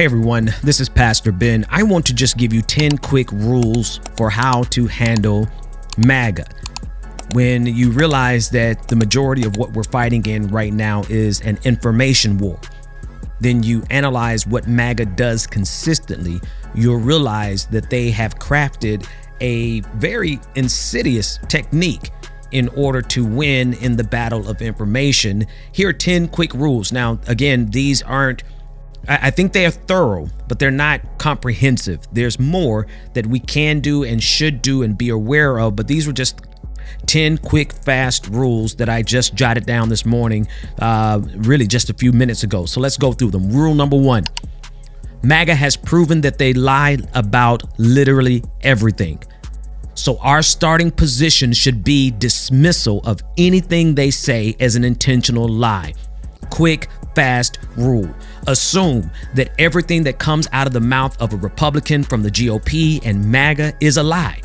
Hey everyone, this is Pastor Ben. I want to just give you 10 quick rules for how to handle MAGA. When you realize that the majority of what we're fighting in right now is an information war, then you analyze what MAGA does consistently, you'll realize that they have crafted a very insidious technique in order to win in the battle of information. Here are 10 quick rules. Now, again, these aren't, I think they are thorough, but they're not comprehensive. There's more that we can do and should do and be aware of, but these were just 10 quick, fast rules that I just jotted down this morning, really just a few minutes ago. So let's go through them. Rule number 1, MAGA has proven that they lie about literally everything. So our starting position should be dismissal of anything they say as an intentional lie. Quick, fast rule. Assume that everything that comes out of the mouth of a Republican from the GOP and MAGA is a lie.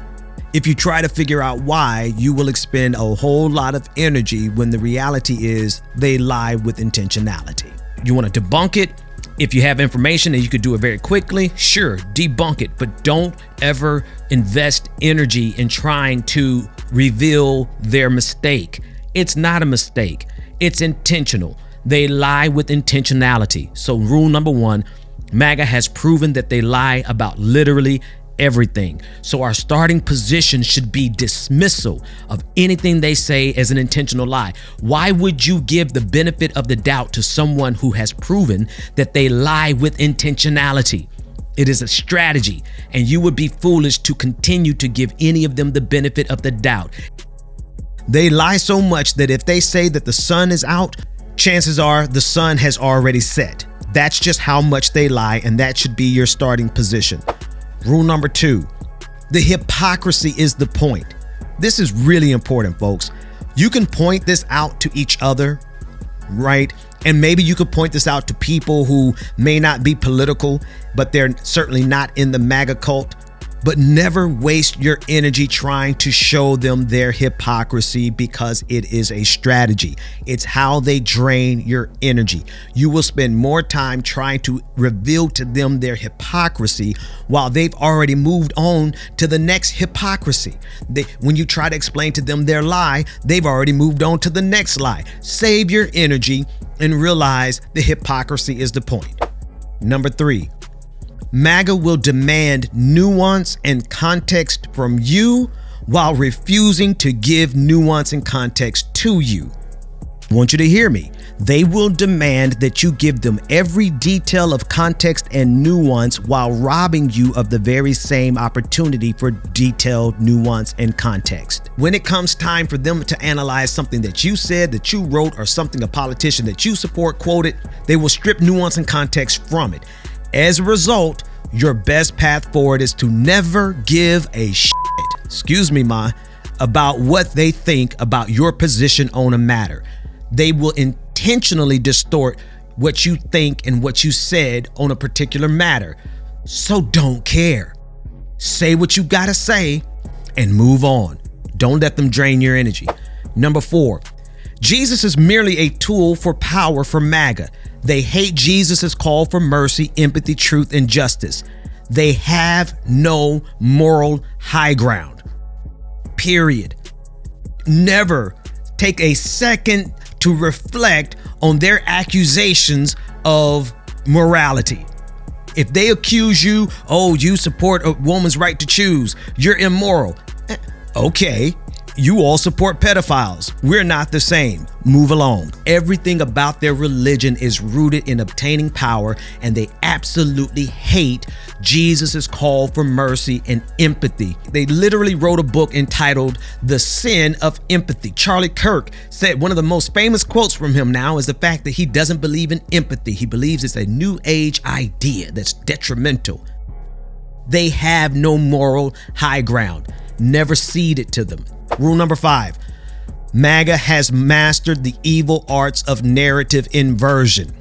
If you try to figure out why, you will expend a whole lot of energy when the reality is they lie with intentionality. You want to debunk it? If you have information and you could do it very quickly, sure, debunk it, but don't ever invest energy in trying to reveal their mistake. It's not a mistake. It's intentional. They lie with intentionality. So rule number 1, MAGA has proven that they lie about literally everything. So our starting position should be dismissal of anything they say as an intentional lie. Why would you give the benefit of the doubt to someone who has proven that they lie with intentionality? It is a strategy, and you would be foolish to continue to give any of them the benefit of the doubt. They lie so much that if they say that the sun is out, chances are the sun has already set. That's just how much they lie, and that should be your starting position. Rule number 2, the hypocrisy is the point. This is really important, folks. You can point this out to each other, right? And maybe you could point this out to people who may not be political, but they're certainly not in the MAGA cult. But never waste your energy trying to show them their hypocrisy, because it is a strategy. It's how they drain your energy. You will spend more time trying to reveal to them their hypocrisy while they've already moved on to the next hypocrisy. When you try to explain to them their lie, they've already moved on to the next lie. Save your energy and realize the hypocrisy is the point. Number 3, MAGA will demand nuance and context from you while refusing to give nuance and context to you. I want you to hear me. They will demand that you give them every detail of context and nuance while robbing you of the very same opportunity for detailed nuance and context. When it comes time for them to analyze something that you said, that you wrote, or something a politician that you support quoted, they will strip nuance and context from it. As a result, your best path forward is to never give a shit, about what they think about your position on a matter. They will intentionally distort what you think and what you said on a particular matter. So don't care. Say what you gotta say and move on. Don't let them drain your energy. Number 4, Jesus is merely a tool for power for MAGA. They hate Jesus' call for mercy, empathy, truth, and justice. They have no moral high ground. Period. Never take a second to reflect on their accusations of morality. If they accuse you, you support a woman's right to choose, you're immoral. Okay. You all support pedophiles. We're not the same. Move along. Everything about their religion is rooted in obtaining power, and they absolutely hate Jesus' call for mercy and empathy. They literally wrote a book entitled The Sin of Empathy. Charlie Kirk said one of the most famous quotes from him now is the fact that he doesn't believe in empathy. He believes it's a new age idea that's detrimental. They have no moral high ground. Never cede it to them. Rule number 5, MAGA has mastered the evil arts of narrative inversion.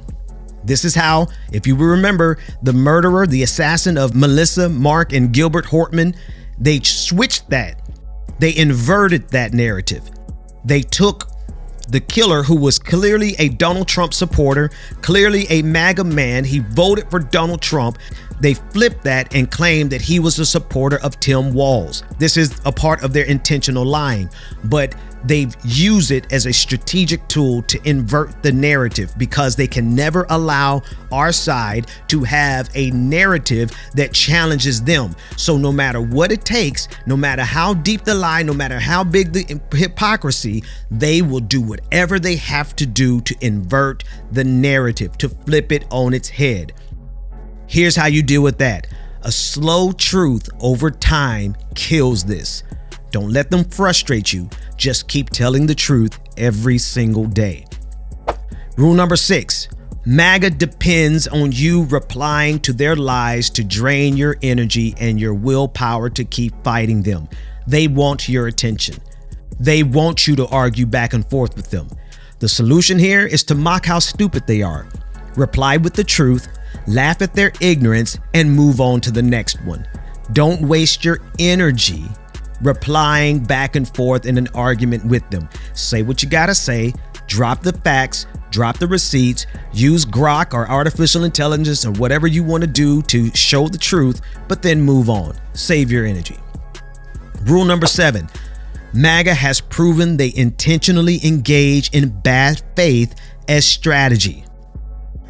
This is how, if you remember, the murderer, the assassin of Melissa, Mark, and Gilbert Hortman, they switched that. They inverted that narrative. They took The killer, who was clearly a Donald Trump supporter, clearly a MAGA man, he voted for Donald Trump. They flipped that and claimed that he was a supporter of Tim Walz. This is a part of their intentional lying, but they've used it as a strategic tool to invert the narrative because they can never allow our side to have a narrative that challenges them. So no matter what it takes, no matter how deep the lie, no matter how big the hypocrisy, they will do whatever they have to do to invert the narrative, to flip it on its head. Here's how you deal with that. A slow truth over time kills this. Don't let them frustrate you. Just keep telling the truth every single day. Rule number 6, MAGA depends on you replying to their lies to drain your energy and your willpower to keep fighting them. They want your attention. They want you to argue back and forth with them. The solution here is to mock how stupid they are. Reply with the truth, laugh at their ignorance, and move on to the next one. Don't waste your energy replying back and forth in an argument with them. Say what you gotta say, drop the facts, drop the receipts, use grok or artificial intelligence or whatever you want to do to show the truth, but then move on. Save your energy. Rule number 7, MAGA has proven they intentionally engage in bad faith as strategy.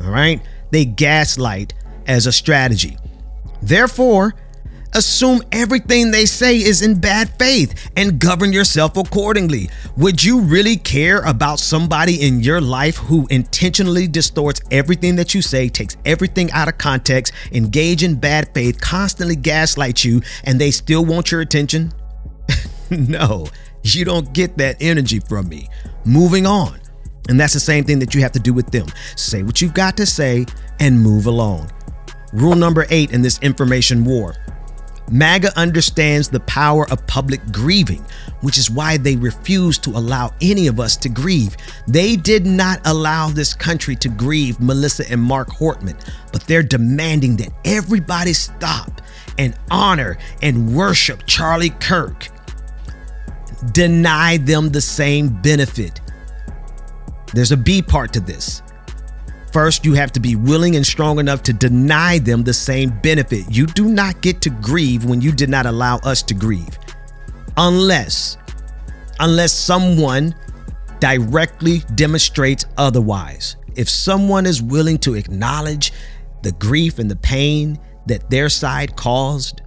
All right? They gaslight as a strategy. Therefore, assume everything they say is in bad faith and govern yourself accordingly. Would you really care about somebody in your life who intentionally distorts everything that you say, takes everything out of context, engage in bad faith, constantly gaslight you, and they still want your attention? No, you don't get that energy from me. Moving on. And that's the same thing that you have to do with them. Say what you've got to say and move along. Rule number 8 in this information war. MAGA understands the power of public grieving, which is why they refuse to allow any of us to grieve. They did not allow this country to grieve Melissa and Mark Hortman, but they're demanding that everybody stop and honor and worship Charlie Kirk. Deny them the same benefit. There's a B part to this. First, you have to be willing and strong enough to deny them the same benefit. You do not get to grieve when you did not allow us to grieve. Unless someone directly demonstrates otherwise. If someone is willing to acknowledge the grief and the pain that their side caused,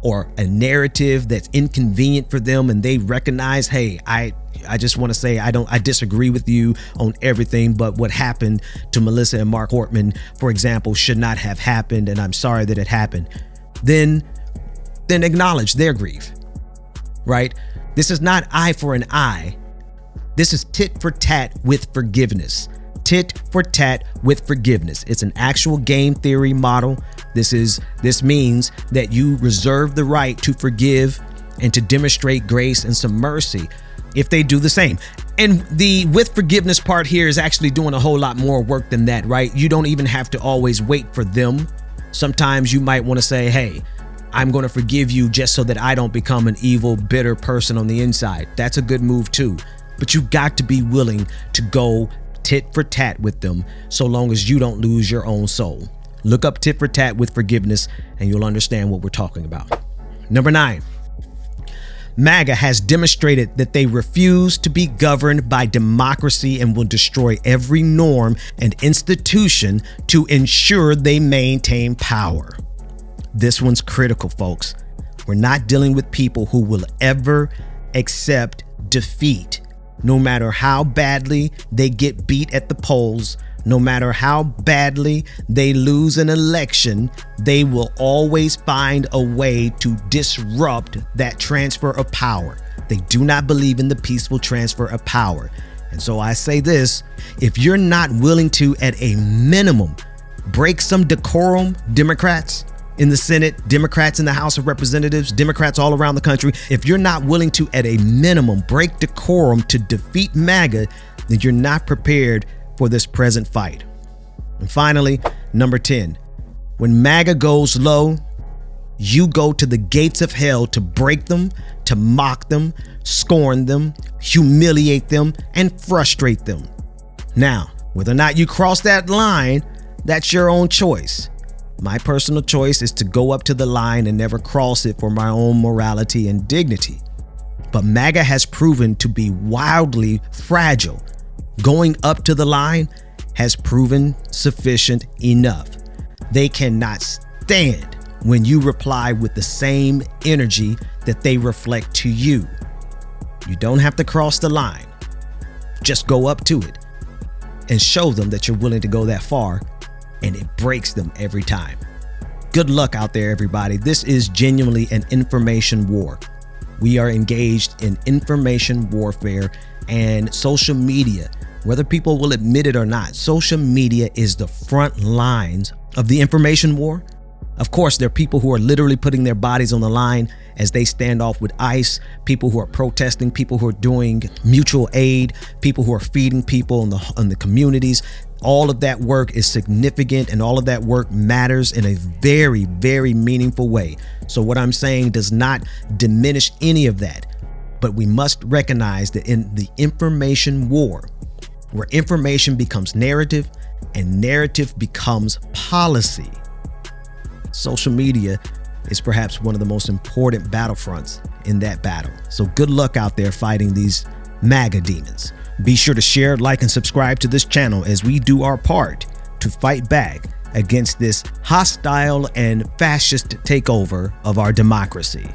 or a narrative that's inconvenient for them, and they recognize, hey, I just want to say I disagree with you on everything, but what happened to Melissa and Mark Hortman, for example, should not have happened, and I'm sorry that it happened. Then acknowledge their grief, right? This is not eye for an eye. This is tit for tat with forgiveness. Tit for tat with forgiveness. It's an actual game theory model. This means that you reserve the right to forgive and to demonstrate grace and some mercy if they do the same. And the with forgiveness part here is actually doing a whole lot more work than that, right? You don't even have to always wait for them. Sometimes you might want to say, hey, I'm going to forgive you just so that I don't become an evil, bitter person on the inside. That's a good move too. But you've got to be willing to go tit for tat with them so long as you don't lose your own soul. Look up tit for tat with forgiveness and you'll understand what we're talking about. Number 9, MAGA has demonstrated that they refuse to be governed by democracy and will destroy every norm and institution to ensure they maintain power. This one's critical, folks. We're not dealing with people who will ever accept defeat. No matter how badly they get beat at the polls, no matter how badly they lose an election, they will always find a way to disrupt that transfer of power. They do not believe in the peaceful transfer of power. And so I say this, if you're not willing to, at a minimum, break some decorum, Democrats in the Senate, Democrats in the House of Representatives, Democrats all around the country, if you're not willing to, at a minimum, break decorum to defeat MAGA, then you're not prepared for this present fight. And finally, number 10, when MAGA goes low, you go to the gates of hell to break them, to mock them, scorn them, humiliate them, and frustrate them. Now, whether or not you cross that line, that's your own choice. My personal choice is to go up to the line and never cross it for my own morality and dignity. But MAGA has proven to be wildly fragile. Going up to the line has proven sufficient enough. They cannot stand when you reply with the same energy that they reflect to you. You don't have to cross the line. Just go up to it and show them that you're willing to go that far, and it breaks them every time. Good luck out there, everybody. This is genuinely an information war. We are engaged in information warfare, and social media, whether people will admit it or not, social media is the front lines of the information war. Of course, there are people who are literally putting their bodies on the line as they stand off with ICE, people who are protesting, people who are doing mutual aid, people who are feeding people in the communities. All of that work is significant, and all of that work matters in a very, very meaningful way. So what I'm saying does not diminish any of that, but we must recognize that in the information war, where information becomes narrative and narrative becomes policy, social media is perhaps one of the most important battlefronts in that battle. So good luck out there fighting these MAGA demons. Be sure to share, like, and subscribe to this channel as we do our part to fight back against this hostile and fascist takeover of our democracy.